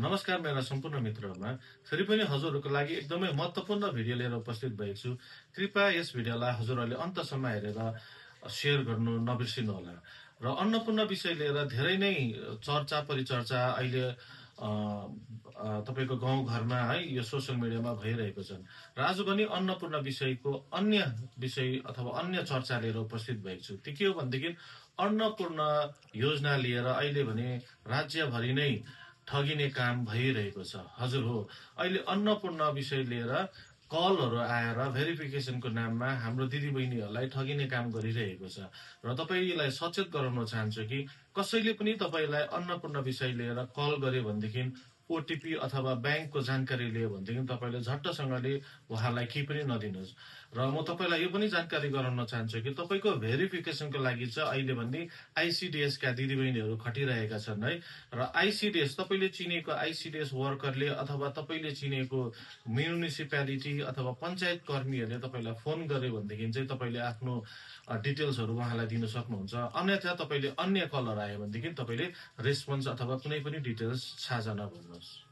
नमस्कार मेरा सम्पूर्ण मित्रहरूमा फेरि पनि हजुरहरूको लागि एकदमै महत्त्वपूर्ण भिडियो लिएर उपस्थित भएको छु। कृपया यस भिडियोलाई हजुरहरूले अन्तसम्म हेरेर सेयर गर्नु नबिर्सिनुहोला। र अन्नपूर्ण विषय लिएर धेरै नै चर्चा परिचर्चा अहिले तपाईँको गाउँघरमा है यो सोसियल मिडियामा भइरहेको छन्। र आज पनि अन्नपूर्ण विषयको अन्य विषय अथवा अन्य चर्चा लिएर उपस्थित भएको छु। त्यो के हो भनेदेखि अन्नपूर्ण योजना लिएर अहिले भने राज्यभरि नै ठगिने काम भइरहेको छ। हजुर हो, अहिले अन्नपूर्ण विषय लिएर कलहरू आएर भेरिफिकेसनको नाममा हाम्रो दिदीबहिनीहरूलाई ठगिने काम गरिरहेको छ। र तपाईँलाई सचेत गराउन चाहन्छु कि कसैले पनि तपाईँलाई अन्नपूर्ण विषय लिएर कल गर्यो भनेदेखि ओटिपी अथवा ब्याङ्कको जानकारी लियो भनेदेखि तपाईँले झट्टसँगले उहाँलाई केही पनि नदिनुहोस्। र म तपाईँलाई यो पनि जानकारी गराउन चाहन्छु कि तपाईँको भेरिफिकेसनको लागि चाहिँ अहिले भन्ने आइसिडिएसका दिदीबहिनीहरू खटिरहेका छन् है। र आइसिडिएस तपाईँले चिनेको आइसिडिएस वर्करले अथवा तपाईँले चिनेको म्युनिसिपालिटी अथवा पञ्चायत कर्मीहरूले तपाईँलाई फोन गर्यो भनेदेखि चाहिँ तपाईँले आफ्नो डिटेल्सहरू उहाँलाई दिन सक्नुहुन्छ। अन्यथा तपाईँले अन्य कलर आयो भनेदेखि तपाईँले रेस्पोन्स अथवा कुनै पनि डिटेल्स साझा नगर्नुहोस्।